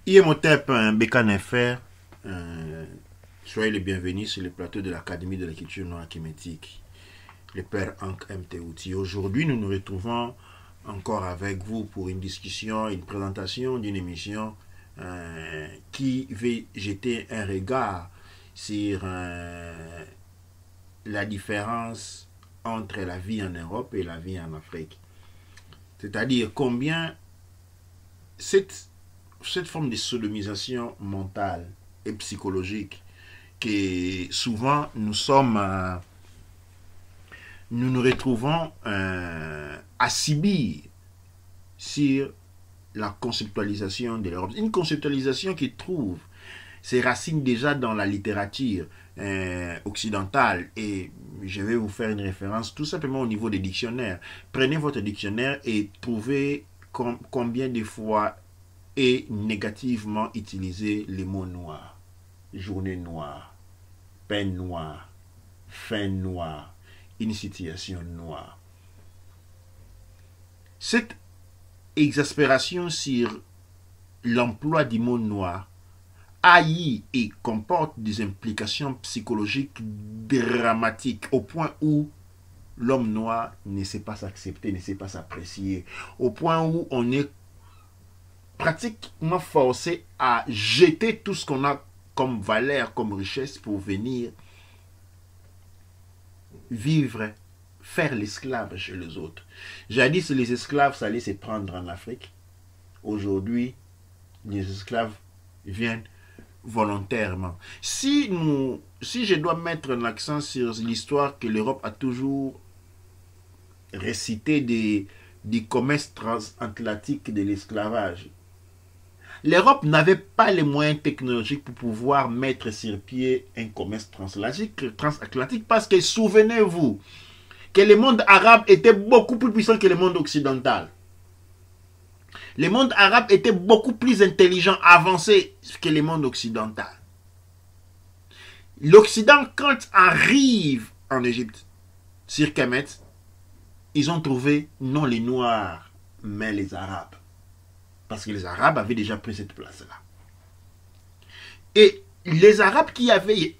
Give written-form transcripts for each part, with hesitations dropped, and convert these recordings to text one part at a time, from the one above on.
Imhotep Bekane FR, soyez les bienvenus sur le plateau de l'Académie de la culture noire kémétique, le père Ankh Mtouti. Aujourd'hui, nous nous retrouvons encore avec vous pour une discussion, une présentation d'une émission qui va jeter un regard sur la différence entre la vie en Europe et la vie en Afrique. C'est-à-dire combien cette forme de sodomisation mentale et psychologique que souvent nous nous retrouvons à subir sur la conceptualisation de l'Europe. Une conceptualisation qui trouve ses racines déjà dans la littérature occidentale, et je vais vous faire une référence tout simplement au niveau des dictionnaires. Prenez votre dictionnaire et trouvez combien de fois est négativement utilisé les mots noirs. Journée noire, peine noire, fin noire, une situation noire. Cette exaspération sur l'emploi du mot noir haït et comporte des implications psychologiques dramatiques au point où l'homme noir ne sait pas s'accepter, ne sait pas s'apprécier, au point où on est pratiquement forcé à jeter tout ce qu'on a comme valeur, comme richesse pour venir vivre, faire l'esclave chez les autres. Jadis, les esclaves, ça allait se prendre en Afrique. Aujourd'hui, les esclaves viennent volontairement. Si je dois mettre l'accent sur l'histoire que l'Europe a toujours récité des commerces transatlantiques de l'esclavage, l'Europe n'avait pas les moyens technologiques pour pouvoir mettre sur pied un commerce transatlantique parce que souvenez-vous que le monde arabe était beaucoup plus puissant que le monde occidental. Le monde arabe était beaucoup plus intelligent, avancé que le monde occidental. L'Occident, quand arrive en Égypte, sur Kemet, ils ont trouvé non les Noirs, mais les Arabes. Parce que les Arabes avaient déjà pris cette place-là. Et les Arabes qui avaient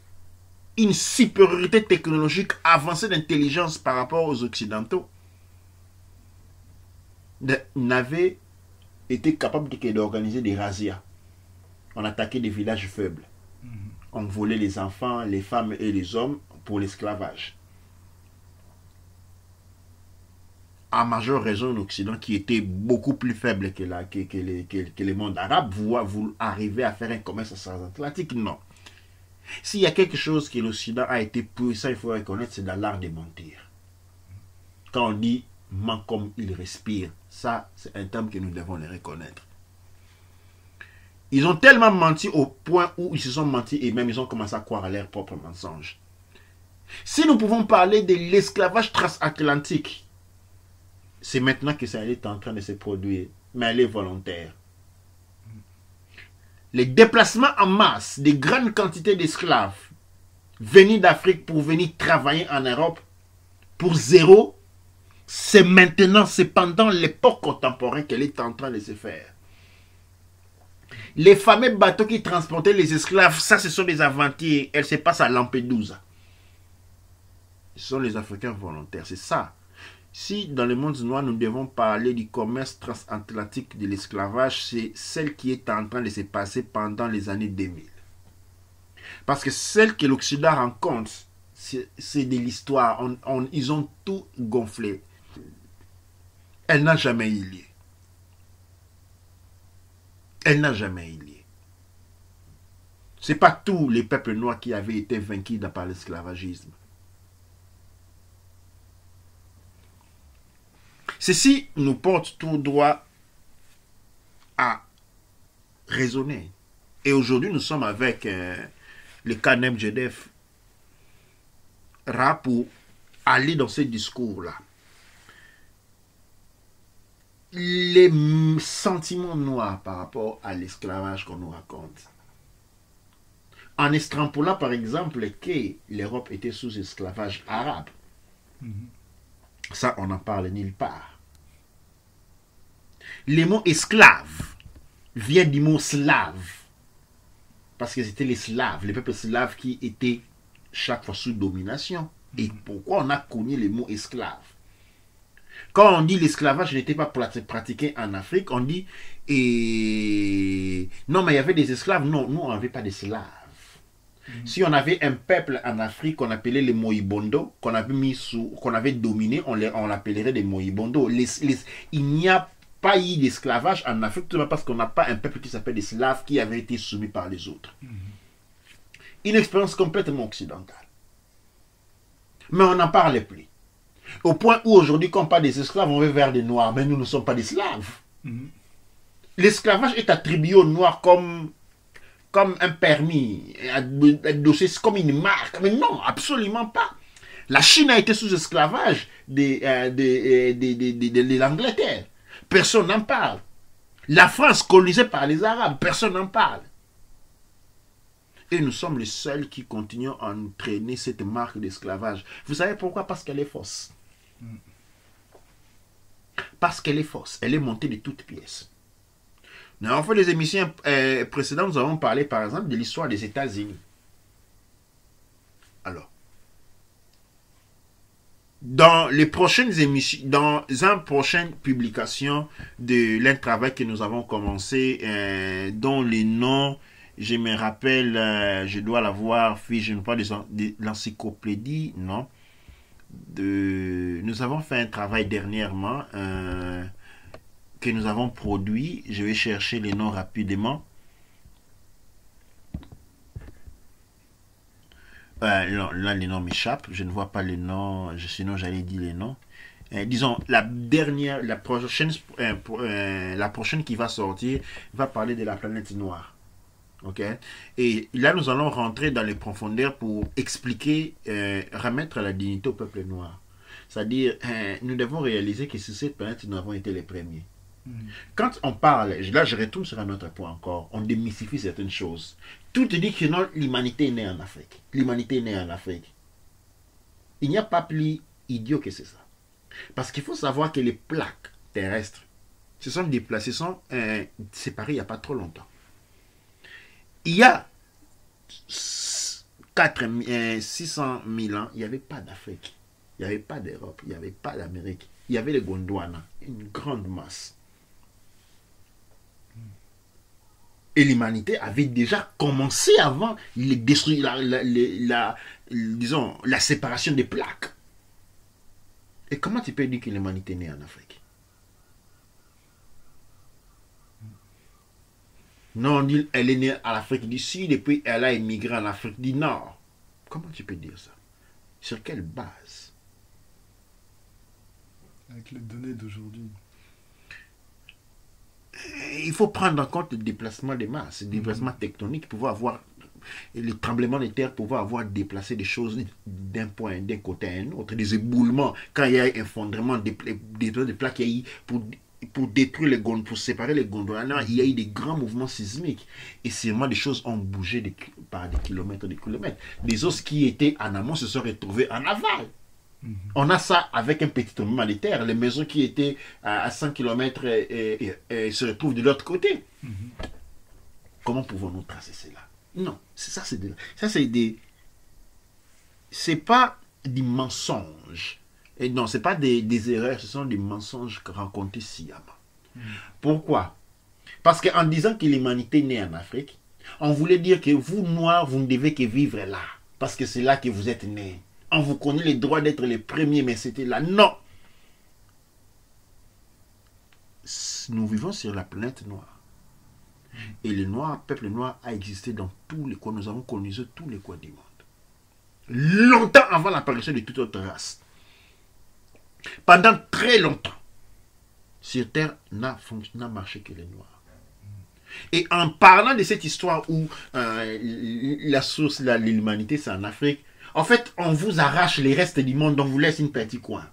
une supériorité technologique avancée d'intelligence par rapport aux Occidentaux n'avaient été capables d'organiser des razzias. On attaquait des villages faibles. On volait les enfants, les femmes et les hommes pour l'esclavage. À majeure raison l'Occident qui était beaucoup plus faible que le monde arabe, vous arrivez à faire un commerce transatlantique? Non. S'il y a quelque chose que l'Occident a été puissant, il faut reconnaître, c'est dans l'art de mentir. Quand on dit « ment comme il respire », ça c'est un terme que nous devons le reconnaître. Ils ont tellement menti au point où ils se sont mentis et même ils ont commencé à croire à leurs propres mensonges. Si nous pouvons parler de l'esclavage transatlantique, c'est maintenant que ça est en train de se produire, mais elle est volontaire. Les déplacements en masse de grandes quantités d'esclaves venus d'Afrique pour venir travailler en Europe pour zéro, c'est maintenant, c'est pendant l'époque contemporaine qu'elle est en train de se faire. Les fameux bateaux qui transportaient les esclaves, ça ce sont des aventures, elles se passent à Lampedusa. Ce sont les Africains volontaires, c'est ça. Si dans le monde noir, nous devons parler du commerce transatlantique de l'esclavage, c'est celle qui est en train de se passer pendant les années 2000. Parce que celle que l'Occident rencontre, c'est de l'histoire. Ils ont tout gonflé. Elle n'a jamais eu lieu. Elle n'a jamais eu lieu. Ce n'est pas tous les peuples noirs qui avaient été vaincus par l'esclavagisme. Ceci nous porte tout droit à raisonner. Et aujourd'hui, nous sommes avec le cas Nebjedef Ra pour aller dans ce discours-là. Les sentiments noirs par rapport à l'esclavage qu'on nous raconte. En extrampolant par exemple que l'Europe était sous esclavage arabe. Ça, on n'en parle nulle part. Les mots esclave vient du mot slave. Parce que c'était les Slaves, les peuples slaves qui étaient chaque fois sous domination. Et pourquoi on a connu le mot esclave? Quand on dit l'esclavage n'était pas pratiqué en Afrique, on dit non, mais il y avait des esclaves. Non, nous, on n'avait pas d'esclaves. Si on avait un peuple en Afrique qu'on appelait les Moïbondo, qu'on avait dominé, on l'appellerait des Moïbondo. Il n'y a pas eu d'esclavage en Afrique, tout simplement parce qu'on n'a pas un peuple qui s'appelle des Slaves qui avait été soumis par les autres. Une expérience complètement occidentale. Mais on n'en parlait plus. Au point où aujourd'hui, quand on parle des esclaves, on veut vers des noirs. Mais nous ne sommes pas des slaves. L'esclavage est attribué aux noirs comme un permis, comme une marque. Mais non, absolument pas. La Chine a été sous esclavage de l'Angleterre. Personne n'en parle. La France colonisée par les Arabes, personne n'en parle. Et nous sommes les seuls qui continuons à entraîner cette marque d'esclavage. Vous savez pourquoi? Parce qu'elle est fausse. Parce qu'elle est fausse. Elle est montée de toutes pièces. Nous avons fait des émissions précédentes, nous avons parlé par exemple de l'histoire des États-Unis. Alors, dans les prochaines émissions, dans une prochaine publication de l'un travail que nous avons commencé, dont les noms, je me rappelle, je dois l'avoir fait, je ne sais pas de l'encyclopédie, non. Nous avons fait un travail dernièrement que nous avons produit. Je vais chercher les noms rapidement. Là, les noms m'échappent. Je ne vois pas les noms. Sinon, j'allais dire les noms. Disons, la prochaine qui va sortir va parler de la planète noire. Ok? Et là, nous allons rentrer dans les profondeurs pour expliquer, remettre la dignité au peuple noir. C'est-à-dire, nous devons réaliser que sur cette planète, nous avons été les premiers. Quand on parle, là je retourne sur un autre point encore, on démystifie certaines choses. Tout te dit que non, l'humanité est née en Afrique. L'humanité est née en Afrique. Il n'y a pas plus idiot que c'est ça. Parce qu'il faut savoir que les plaques terrestres se sont déplacées, sont séparées il n'y a pas trop longtemps. Il y a 600 000 ans, il n'y avait pas d'Afrique. Il n'y avait pas d'Europe, il n'y avait pas d'Amérique. Il y avait les Gondwana, une grande masse. Et l'humanité avait déjà commencé avant disons, la séparation des plaques. Et comment tu peux dire que l'humanité est née en Afrique? Non, on dit elle est née à l'Afrique du Sud et puis elle a émigré en Afrique du Nord. Comment tu peux dire ça? Sur quelle base? Avec les données d'aujourd'hui. Il faut prendre en compte le déplacement des masses, le déplacement tectonique, pouvoir avoir les tremblements de terre, pouvoir avoir déplacé des choses d'un côté à un autre, des éboulements. Quand il y a un effondrement des plaques, il y a eu pour détruire les Gondwana, pour séparer les Gondwana, il y a eu des grands mouvements sismiques. Et sûrement des choses ont bougé par des kilomètres. Des os qui étaient en amont se sont retrouvés en aval. On a ça avec un petit tremblement de terre. Les maisons qui étaient à 100 km se retrouvent de l'autre côté. Comment pouvons-nous tracer cela? Non, c'est pas des mensonges. Et non, c'est pas des erreurs, ce sont des mensonges rencontrés sciemment. Pourquoi? Parce qu'en disant que l'humanité est née en Afrique, on voulait dire que vous, Noirs, vous ne devez que vivre là. Parce que c'est là que vous êtes nés. On vous connaît les droits d'être les premiers, mais c'était là. Non. Nous vivons sur la planète noire. Et le peuple noir a existé dans tous les coins. Nous avons colonisé tous les coins du monde. Longtemps avant l'apparition de toute autre race. Pendant très longtemps, sur Terre n'a marché que les Noirs. Et en parlant de cette histoire où la source de l'humanité, c'est en Afrique, en fait, on vous arrache les restes du monde, on vous laisse une petite coin.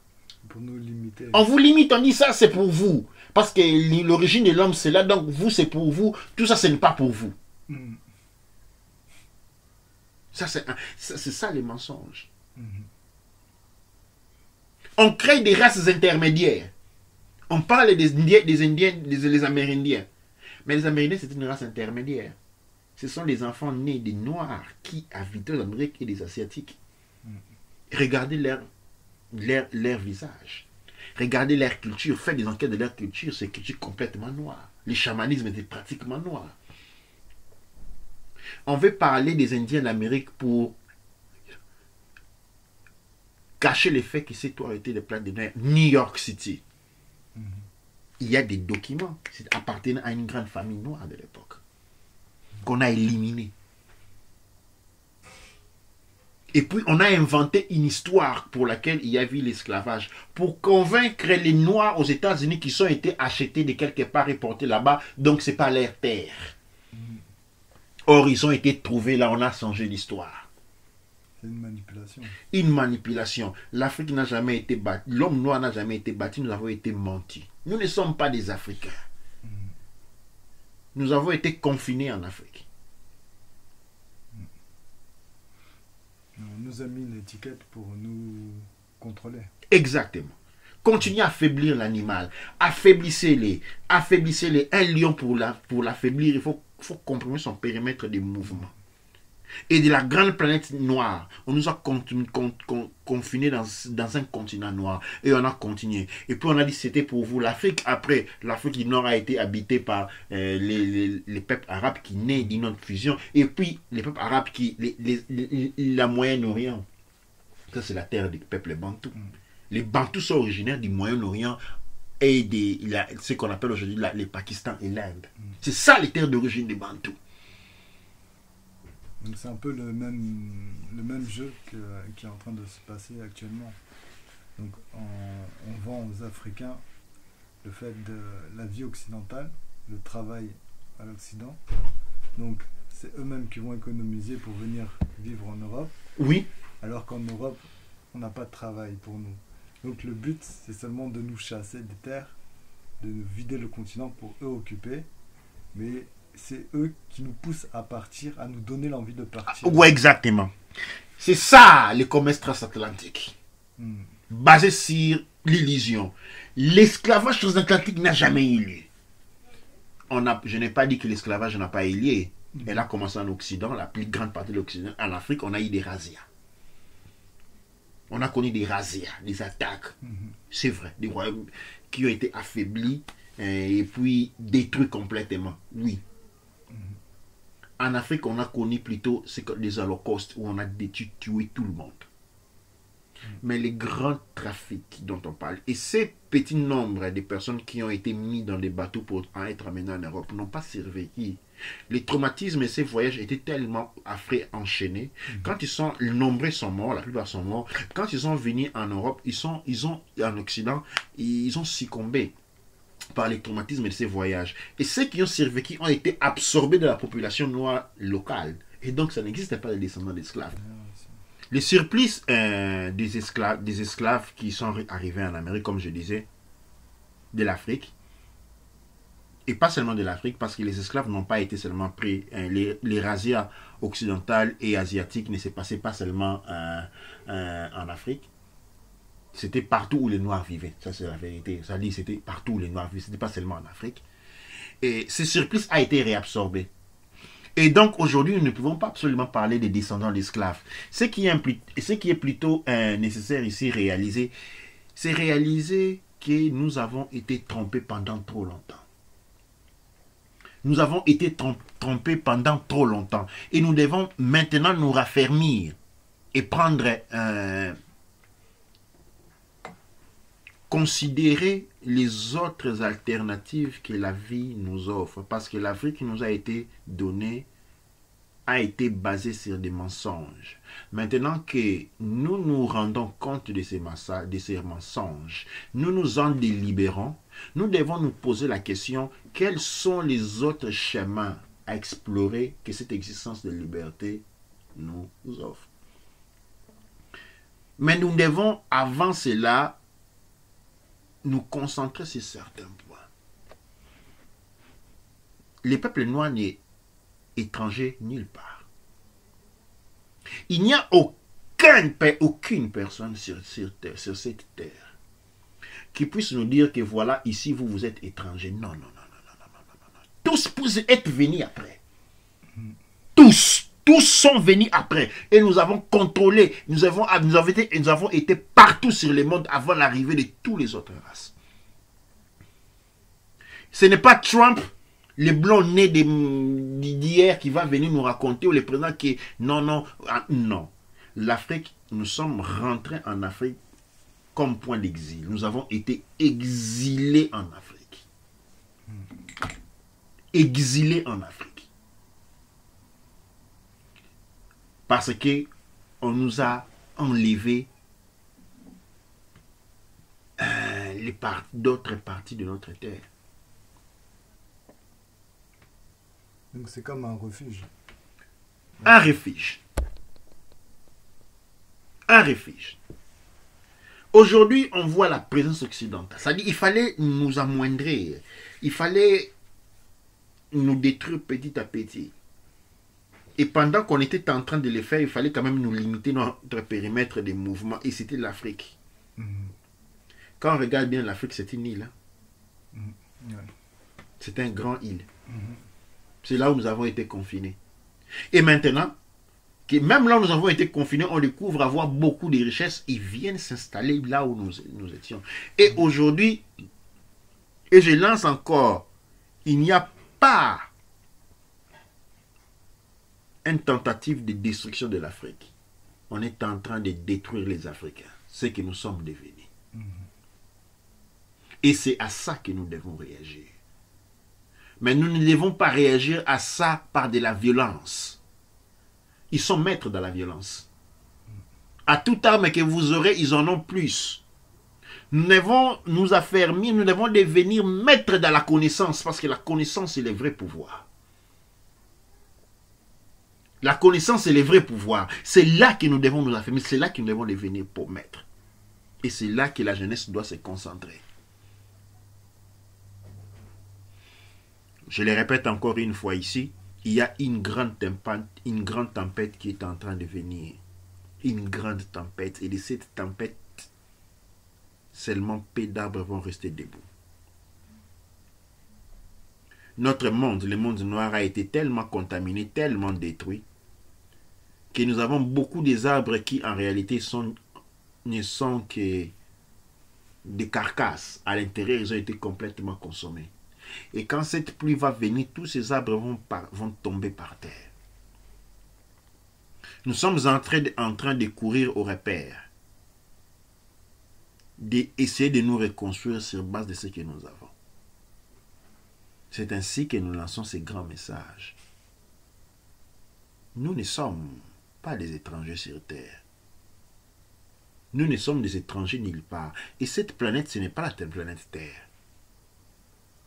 Pour nous limiter. On vous limite, on dit ça, c'est pour vous. Parce que l'origine de l'homme, c'est là, donc vous, c'est pour vous. Tout ça, ce n'est pas pour vous. Ça, c'est ça les mensonges. On crée des races intermédiaires. On parle des Indiens, des Amérindiens. Mais les Amérindiens, c'est une race intermédiaire. Ce sont les enfants nés des Noirs qui habitaient l'Amérique et des Asiatiques. Regardez leur visage. Regardez leur culture. Faites des enquêtes de leur culture. C'est une culture complètement noire. Le chamanisme était pratiquement noir. On veut parler des Indiens d'Amérique pour cacher le fait que c'est toi été le plat de New York City. Il y a des documents qui appartiennent à une grande famille noire de l'époque qu'on a éliminé. Et puis on a inventé une histoire pour laquelle il y a eu l'esclavage, pour convaincre les Noirs aux États-Unis qui ont été achetés de quelque part et portés là-bas, donc c'est pas leur terre. Or ils ont été trouvés là, on a changé l'histoire. C'est une manipulation. Une manipulation. L'Afrique n'a jamais été battue, l'homme noir n'a jamais été battu, nous avons été mentis. Nous ne sommes pas des Africains. Nous avons été confinés en Afrique. On nous a mis une étiquette pour nous contrôler. Exactement. Continuez à affaiblir l'animal. Affaiblissez-les. Affaiblissez-les. Un lion, pour l'affaiblir, il faut comprimer son périmètre de mouvement. Et de la grande planète noire, on nous a confinés dans un continent noir. Et on a continué. Et puis on a dit c'était pour vous l'Afrique. Après, l'Afrique du Nord a été habitée par les peuples arabes qui naissent d'une autre fusion. Et puis les peuples arabes la Moyen-Orient. Ça c'est la terre des peuples bantous. Les bantous sont originaires du Moyen-Orient et ce qu'on appelle aujourd'hui le Pakistan et l'Inde. C'est ça les terres d'origine des bantous. Donc c'est un peu le même jeu qui est en train de se passer actuellement. Donc on vend aux Africains le fait de la vie occidentale, le travail à l'Occident. Donc c'est eux-mêmes qui vont économiser pour venir vivre en Europe. Oui. Alors qu'en Europe, on n'a pas de travail pour nous. Donc le but, c'est seulement de nous chasser des terres, de nous vider le continent pour eux occuper. Mais c'est eux qui nous poussent à partir, à nous donner l'envie de partir. Oui, exactement. C'est ça, le commerce transatlantique. Basé sur l'illusion. L'esclavage transatlantique n'a jamais eu lieu. Je n'ai pas dit que l'esclavage n'a pas eu lieu. Elle a commencé en Occident, la plus grande partie de l'Occident. En Afrique, on a eu des razzias. On a connu des razzias, des attaques. C'est vrai, des royaumes qui ont été affaiblis et puis détruits complètement. Oui. En Afrique, on a connu plutôt des holocaustes où on a tué tout le monde. Mais les grands trafics dont on parle, et ces petits nombres de personnes qui ont été mis dans des bateaux pour être amenés en Europe n'ont pas survécu. Les traumatismes et ces voyages étaient tellement enchaînés. Quand ils sont nombreux sont morts, la plupart sont morts. Quand ils sont venus en Europe, en Occident, ils ont succombé par les traumatismes de ces voyages. Et ceux qui ont survécu ont été absorbés de la population noire locale. Et donc, ça n'existe pas de descendants d'esclaves. Les surplus des esclaves qui sont arrivés en Amérique, comme je disais, de l'Afrique, et pas seulement de l'Afrique, parce que les esclaves n'ont pas été seulement pris. Les razzias occidentales et asiatiques ne se passaient pas seulement en Afrique. C'était partout où les Noirs vivaient. Ça, c'est la vérité. Ça dit c'était partout où les Noirs vivaient. C'était pas seulement en Afrique. Et ce surplus a été réabsorbé. Et donc, aujourd'hui, nous ne pouvons pas absolument parler des descendants d'esclaves. Ce qui est plutôt nécessaire ici réaliser, c'est réaliser que nous avons été trompés pendant trop longtemps. Nous avons été trompés pendant trop longtemps. Et nous devons maintenant nous raffermir et prendre considérer les autres alternatives que la vie nous offre. Parce que la vie qui nous a été donnée a été basée sur des mensonges. Maintenant que nous nous rendons compte de ces mensonges, nous nous en délibérons, nous devons nous poser la question, quels sont les autres chemins à explorer que cette existence de liberté nous offre. Mais nous devons, avant cela, nous concentrer sur certains points. Les peuples noirs n'est étranger nulle part. Il n'y a aucune personne sur cette terre qui puisse nous dire que voilà, ici vous êtes étranger. Non. tous pour être venus après. Tous sont venus après. Et nous avons contrôlé, nous avons été partout sur le monde avant l'arrivée de tous les autres races. Ce n'est pas Trump, le blanc né d'hier, qui va venir nous raconter, ou le président qui est... Non, non, non. L'Afrique, nous sommes rentrés en Afrique comme point d'exil. Nous avons été exilés en Afrique. Exilés en Afrique. Parce que on nous a enlevé d'autres parties de notre terre. Donc c'est comme un refuge. Un refuge. Un refuge. Aujourd'hui, on voit la présence occidentale. C'est-à-dire qu'il fallait nous amoindrir. Il fallait nous détruire petit à petit. Et pendant qu'on était en train de le faire, il fallait quand même nous limiter notre périmètre de mouvement. Et c'était l'Afrique. Quand on regarde bien l'Afrique, c'est une île. C'est un grand île. C'est là où nous avons été confinés. Et maintenant, même là où nous avons été confinés, on découvre avoir beaucoup de richesses. Ils viennent s'installer là où nous étions. Et aujourd'hui, et je lance encore, il n'y a pas une tentative de destruction de l'Afrique. On est en train de détruire les Africains, ce que nous sommes devenus. Et c'est à ça que nous devons réagir. Mais nous ne devons pas réagir à ça par de la violence. Ils sont maîtres dans la violence. À toute arme que vous aurez, ils en ont plus. Nous devons nous affermir, nous devons devenir maîtres dans la connaissance, parce que la connaissance est le vrai pouvoir. La connaissance est le vrai pouvoir. C'est là que nous devons nous affermir, c'est là que nous devons devenir pour maîtres. Et c'est là que la jeunesse doit se concentrer. Je le répète encore une fois ici, il y a une grande tempête qui est en train de venir. Une grande tempête. Et de cette tempête, seulement peu d'arbres vont rester debout. Notre monde, le monde noir, a été tellement contaminé, tellement détruit, que nous avons beaucoup des arbres qui en réalité ne sont que des carcasses. À l'intérieur, ils ont été complètement consommés. Et quand cette pluie va venir, tous ces arbres vont tomber par terre. Nous sommes en train de courir au repère, d'essayer de nous reconstruire sur base de ce que nous avons. C'est ainsi que nous lançons ces grands messages. Nous ne sommes pas des étrangers sur terre. Nous ne sommes des étrangers nulle part. Et cette planète, ce n'est pas la planète Terre.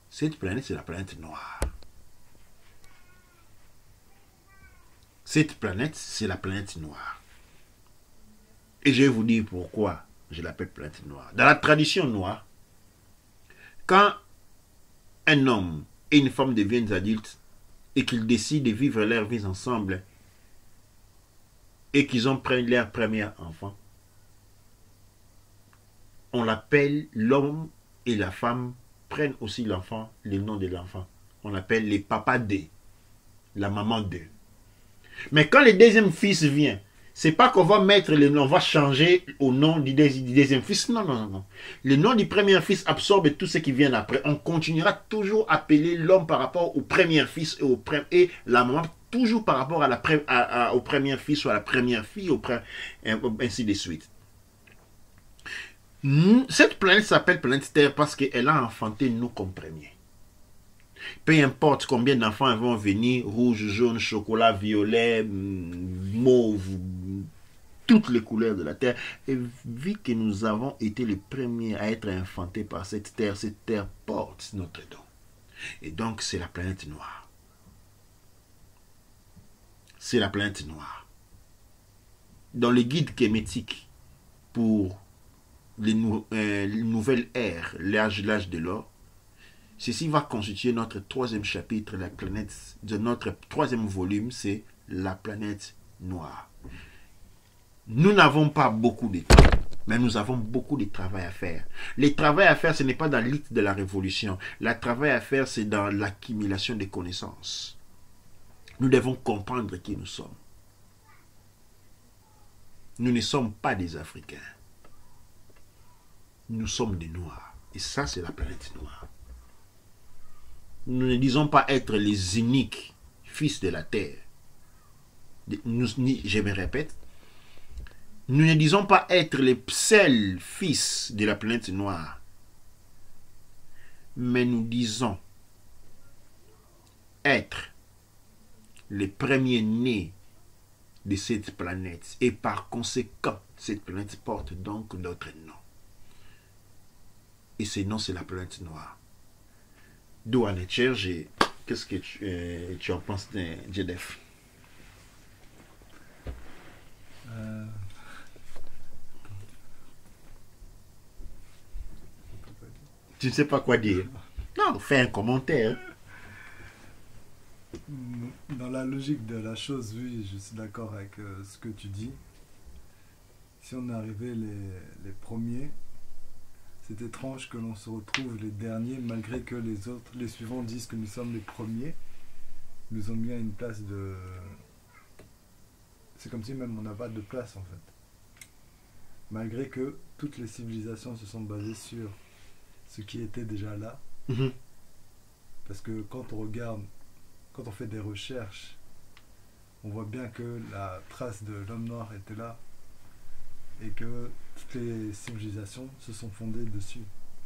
Cette planète, c'est la planète noire. Cette planète, c'est la planète noire. Et je vais vous dire pourquoi je l'appelle planète noire. Dans la tradition noire, quand un homme et une femme deviennent adultes et qu'ils décident de vivre leur vie ensemble et qu'ils ont pris leur premier enfant, on l'appelle l'homme et la femme prennent aussi l'enfant, le nom de l'enfant. On l'appelle les papas d'eux, la maman d'eux. Mais quand le deuxième fils vient, c'est pas qu'on va mettre le nom, on va changer au nom du deuxième fils. Non, non, non, non. Le nom du premier fils absorbe tout ce qui vient après. On continuera toujours à appeler l'homme par rapport au premier fils et la maman toujours par rapport au premier fils ou à la première fille, ainsi de suite. Cette planète s'appelle planète Terre parce qu'elle a enfanté nous comme premiers. Peu importe combien d'enfants vont venir, rouge, jaune, chocolat, violet, mauve, toutes les couleurs de la Terre. Et vu que nous avons été les premiers à être enfantés par cette Terre porte notre don. Et donc c'est la planète noire. C'est la planète noire. Dans le guide kémétique pour les nouvelles ères, l'âge de l'or, ceci va constituer notre troisième chapitre, la planète de notre troisième volume, c'est la planète noire. Nous n'avons pas beaucoup de temps. Mais nous avons beaucoup de travail à faire. Le travail à faire, ce n'est pas dans l'île de la révolution. Le travail à faire, c'est dans l'accumulation des connaissances. Nous devons comprendre qui nous sommes. Nous ne sommes pas des Africains. Nous sommes des Noirs. Et ça, c'est la planète noire. Nous ne disons pas être les uniques fils de la Terre. Je me répète, nous ne disons pas être les seuls fils de la planète noire. Mais nous disons être les premiers nés de cette planète. Et par conséquent, cette planète porte donc notre nom. Et ce nom, c'est la planète noire. D'où en est-ce qu'est-ce que tu en penses, Jedef? Tu ne sais pas quoi dire. Non, fais un commentaire. Dans la logique de la chose, oui, je suis d'accord avec ce que tu dis. Si on est arrivé les premiers, c'est étrange que l'on se retrouve les derniers, malgré que les suivants disent que nous sommes les premiers. Ils nous ont mis à une place de... C'est comme si même on n'a pas de place en fait. Malgré que toutes les civilisations se sont basées sur ce qui était déjà là. Mm-hmm. Parce que quand on regarde, quand on fait des recherches, on voit bien que la trace de l'homme noir était là et que toutes les civilisations se sont fondées dessus.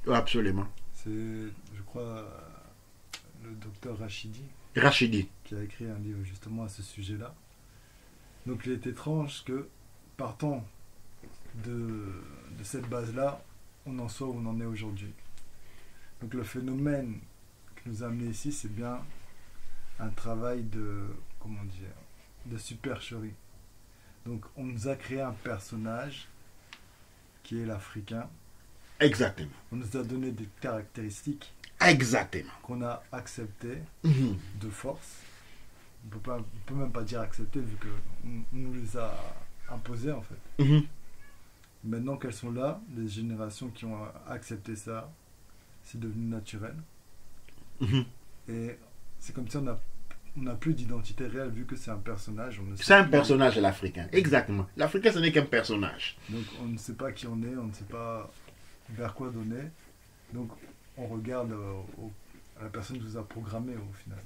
Absolument. C'est, je crois, le docteur Rachidi qui a écrit un livre justement à ce sujet-là. Donc il est étrange que, partant de cette base-là, on en soit où on en est aujourd'hui. Donc le phénomène qui nous a amené ici, c'est bien un travail de, comment dire, de supercherie. Donc on nous a créé un personnage qui est l'Africain. Exactement. On nous a donné des caractéristiques. Exactement. Qu'on a acceptées de force. On peut même pas dire accepter vu qu'on nous les a imposées en fait. Maintenant qu'elles sont là, les générations qui ont accepté ça, c'est devenu naturel. Et c'est comme si on n'a plus d'identité réelle vu que c'est un personnage. C'est un personnage l'Africain, exactement. L'Africain, ce n'est qu'un personnage. Donc on ne sait pas qui on est, on ne sait pas vers quoi donner. Donc on regarde à la personne qui nous a programmé au final.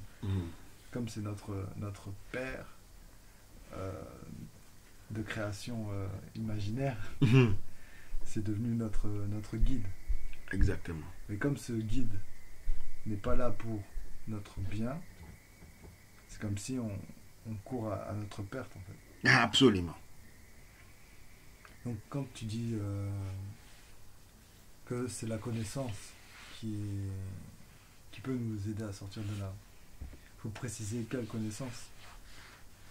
Comme c'est notre père de création imaginaire, c'est devenu notre guide. Exactement. Mais comme ce guide n'est pas là pour notre bien, c'est comme si on court à notre perte en fait. Absolument. Donc quand tu dis que c'est la connaissance qui peut nous aider à sortir de là, il faut préciser quelle connaissance.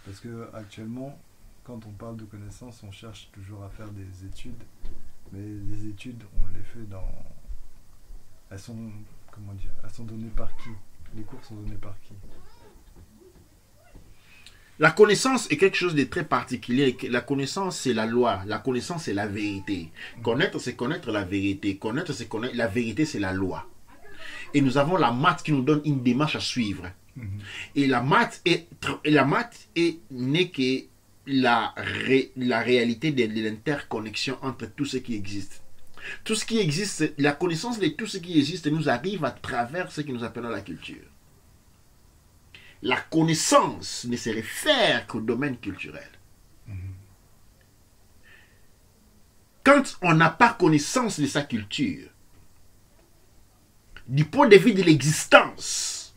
Parce que actuellement, quand on parle de connaissance, on cherche toujours à faire des études, mais les études, on les fait elles sont données par qui? Les cours sont donnés par qui? La connaissance est quelque chose de très particulier. La connaissance, c'est la loi. La connaissance, c'est la vérité. Connaître, c'est connaître la vérité. Connaître, c'est connaître la vérité, c'est la loi. Et nous avons la maths qui nous donne une démarche à suivre. Et la maths n'est que la réalité de l'interconnexion entre tout ce qui existe. Tout ce qui existe, la connaissance de tout ce qui existe nous arrive à travers ce que nous appelons la culture. La connaissance ne se réfère qu'au domaine culturel. Quand on n'a pas connaissance de sa culture, du point de vue de l'existence,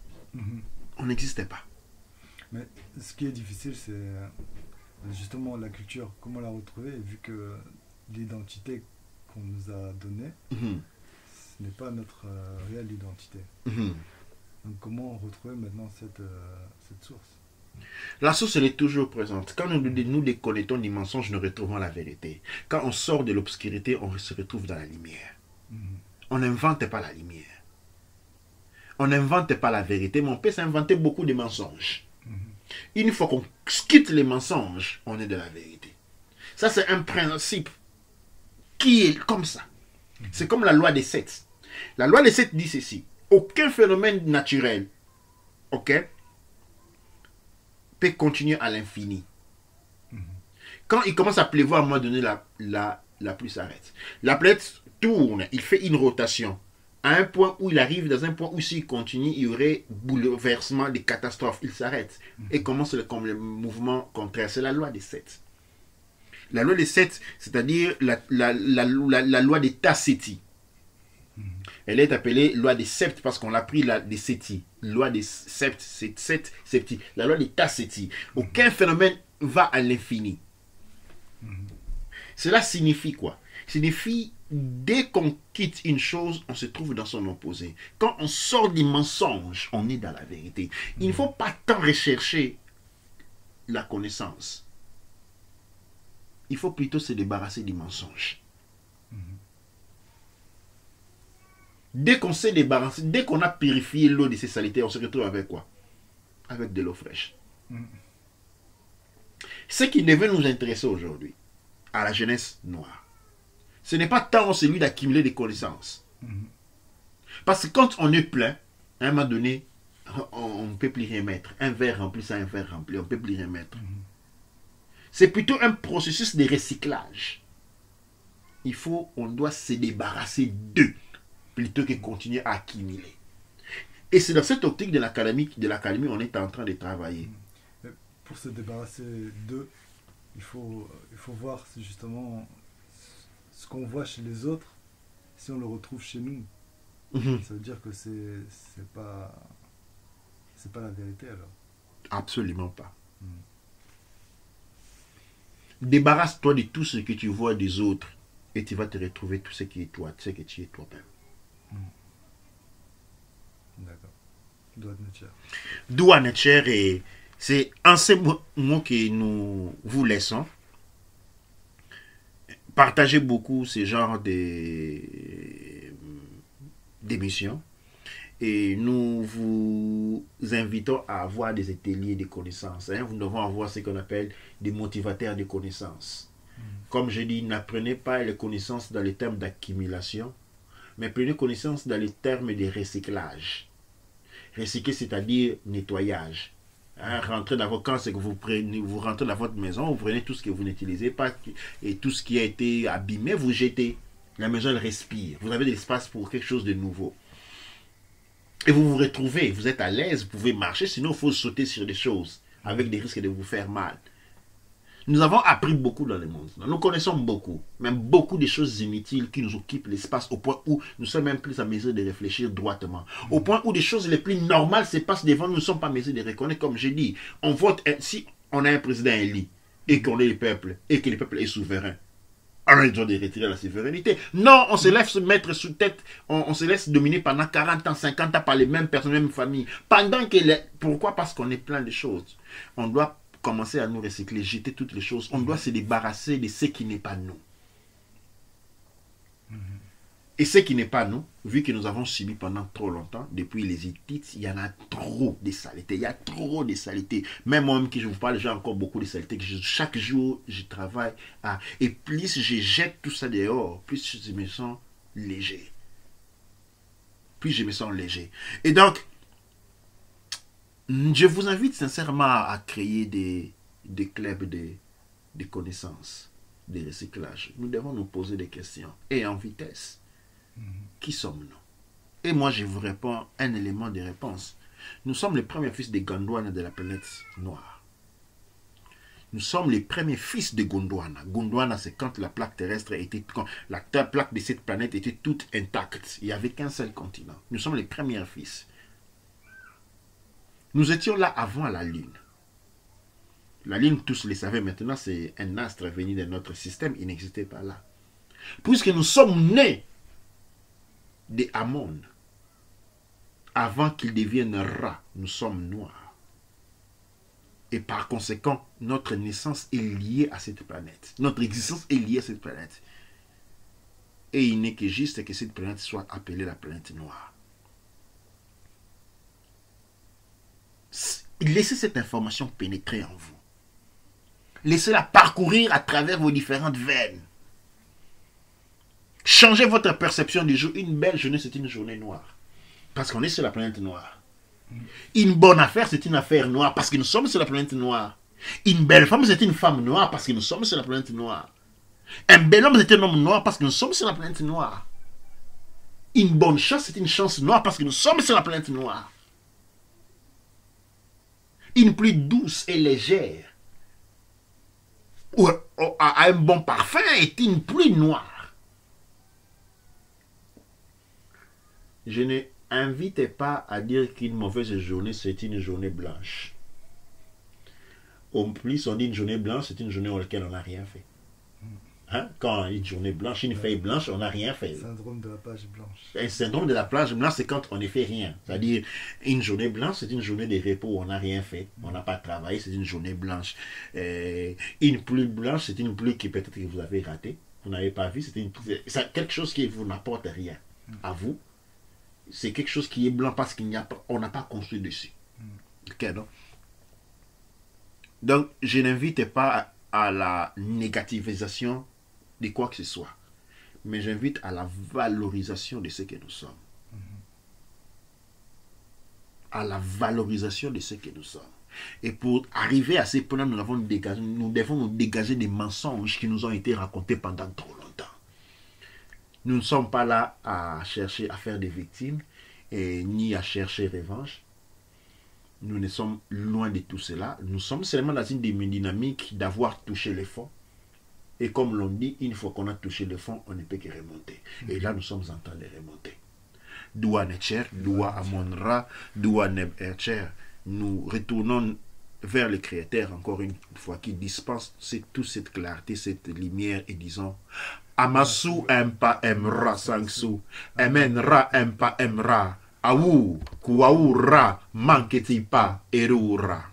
on n'existait pas. Mais ce qui est difficile, c'est justement la culture, comment la retrouver, vu que l'identité qu'on nous a donnée, ce n'est pas notre réelle identité. Donc comment retrouver maintenant cette source? La source, elle est toujours présente. Quand nous déconnectons du mensonge, nous retrouvons la vérité. Quand on sort de l'obscurité, on se retrouve dans la lumière. On n'invente pas la lumière. On n'invente pas la vérité, mais on peut s'inventer beaucoup de mensonges. Une fois qu'on quitte les mensonges, on est de la vérité. Ça, c'est un principe qui est comme ça. C'est comme la loi des 7. La loi des 7 dit ceci. Aucun phénomène naturel, ok, peut continuer à l'infini. Quand il commence à pleuvoir, à un moment donné, la pluie s'arrête. La planète tourne, il fait une rotation. À un point où il arrive, dans un point où s'il continue, il y aurait bouleversement, des catastrophes. Il s'arrête et commence le mouvement contraire. C'est la loi des 7. La loi des 7, c'est-à-dire la loi des Tasseti. Elle est appelée loi des Sept parce qu'on l'a pris des Seti. Loi des Sept, c'est 7 Septi. La loi des Tasseti. Aucun phénomène va à l'infini. Cela signifie quoi? Signifie dès qu'on quitte une chose, on se trouve dans son opposé. Quand on sort des mensonges, on est dans la vérité. Il ne faut pas tant rechercher la connaissance. Il faut plutôt se débarrasser des mensonges. Dès qu'on s'est débarrassé, dès qu'on a purifié l'eau de ses saletés, on se retrouve avec quoi? Avec de l'eau fraîche. Ce qui devait nous intéresser aujourd'hui, à la jeunesse noire, ce n'est pas tant celui d'accumuler des connaissances. Parce que quand on est plein, à un moment donné, on ne peut plus rien mettre. Un verre rempli, c'est un verre rempli, on ne peut plus rien mettre. C'est plutôt un processus de recyclage. On doit se débarrasser d'eux, plutôt que continuer à accumuler. Et c'est dans cette optique de l'académie on est en train de travailler. Pour se débarrasser d'eux, il faut voir si justement ce qu'on voit chez les autres, si on le retrouve chez nous. Ça veut dire que c'est pas la vérité alors. Absolument pas. Débarrasse-toi de tout ce que tu vois des autres et tu vas te retrouver tout ce qui est toi, ce que tu es toi-même. D'accord. Doigt de nature. Doigt de nature, et c'est en ces mots que nous vous laissons. Partagez beaucoup ce genre d'émissions. Et nous vous invitons à avoir des ateliers de connaissances. Nous devons avoir ce qu'on appelle des motivateurs de connaissances. Comme je dis, n'apprenez pas les connaissances dans les termes d'accumulation, mais prenez connaissance dans les termes de recyclage. Recycler, c'est-à-dire nettoyage. Rentrez dans votre camp, c'est que vous rentrez dans votre maison, vous prenez tout ce que vous n'utilisez pas et tout ce qui a été abîmé, vous jetez. La maison, elle respire. Vous avez de l'espace pour quelque chose de nouveau. Et vous vous retrouvez, vous êtes à l'aise, vous pouvez marcher, sinon il faut sauter sur des choses avec des risques de vous faire mal. Nous avons appris beaucoup dans le monde. Nous connaissons beaucoup, même beaucoup de choses inutiles qui nous occupent l'espace au point où nous sommes même plus en mesure de réfléchir droitement. Au point où des choses les plus normales se passent devant nous, ne sommes pas en mesure de reconnaître. Comme j'ai dit, on vote, si on a un président élu et qu'on est le peuple et que le peuple est souverain, alors ils ont de retirer la souveraineté. Non, on se laisse se mettre sous tête, on se laisse dominer pendant 40 ans, 50 ans par les mêmes personnes, les mêmes familles. Pendant que pourquoi? Parce qu'on est plein de choses. On doit commencer à nous recycler, jeter toutes les choses. On doit se débarrasser de ce qui n'est pas nous. Et ce qui n'est pas nous, vu que nous avons subi pendant trop longtemps, depuis les Hittites, il y en a trop de saletés. Il y a trop de saletés. Même moi-même qui je vous parle, j'ai encore beaucoup de saletés. Chaque jour, je travaille à... Et plus je jette tout ça dehors, plus je me sens léger. Plus je me sens léger. Et donc, je vous invite sincèrement à créer des clubs de connaissances, de recyclage. Nous devons nous poser des questions. Et en vitesse. Qui sommes-nous? Et moi, je vous réponds un élément de réponse. Nous sommes les premiers fils des Gondwana de la planète noire. Nous sommes les premiers fils de Gondwana. Gondwana, c'est quand la plaque terrestre était... Quand la plaque de cette planète était toute intacte. Il n'y avait qu'un seul continent. Nous sommes les premiers fils. Nous étions là avant la Lune. La Lune, tous le savaient maintenant, c'est un astre venu de notre système. Il n'existait pas là. Puisque nous sommes nés des Amon, avant qu'ils deviennent rats, nous sommes noirs. Et par conséquent, notre naissance est liée à cette planète. Notre existence est liée à cette planète. Et il n'est que juste que cette planète soit appelée la planète noire. Laissez cette information pénétrer en vous. Laissez-la parcourir à travers vos différentes veines. Changez votre perception du jour. Une belle journée, c'est une journée noire. Parce qu'on est sur la planète noire. Une bonne affaire, c'est une affaire noire. Parce que nous sommes sur la planète noire. Une belle femme, c'est une femme noire. Parce que nous sommes sur la planète noire. Un bel homme, c'est un homme noir. Parce que nous sommes sur la planète noire. Une bonne chance, c'est une chance noire. Parce que nous sommes sur la planète noire. Une pluie douce et légère, ou à un bon parfum, est une pluie noire. Je n'invite pas à dire qu'une mauvaise journée, c'est une journée blanche. Au plus, on dit une journée blanche, c'est une journée dans laquelle on n'a rien fait. Hein? Quand une journée blanche, une feuille blanche, on n'a rien fait. Syndrome de la page blanche. Un syndrome de la plage blanche, c'est quand on ne fait rien. C'est-à-dire, une journée blanche, c'est une journée de repos où on n'a rien fait. On n'a pas travaillé, c'est une journée blanche. Une pluie blanche, c'est une pluie qui peut-être que vous avez ratée. Vous n'avez pas vu, c'est quelque chose qui vous n'apporte rien à vous. C'est quelque chose qui est blanc parce qu'on n'a pas construit dessus. Okay, non? Donc, je n'invite pas à la négativisation de quoi que ce soit. Mais j'invite à la valorisation de ce que nous sommes. À la valorisation de ce que nous sommes. Et pour arriver à ces points-là, nous devons nous dégager des mensonges qui nous ont été racontés pendant trop longtemps. Nous ne sommes pas là à chercher à faire des victimes, ni à chercher revanche. Nous ne sommes loin de tout cela. Nous sommes seulement dans une dynamique d'avoir touché les fonds. Et comme l'on dit, une fois qu'on a touché le fond, on ne peut que remonter. Et là, nous sommes en train de remonter. Doua Netcher, Doua Amonra, Doua Neb Ercher. Nous retournons vers le Créateur, encore une fois, qui dispense toute cette clarté, cette lumière, et disons, Amasu Empa Emra Sangsu, Emenra Empa Emra, Aou, Kouaoura, Manketipa, Erura.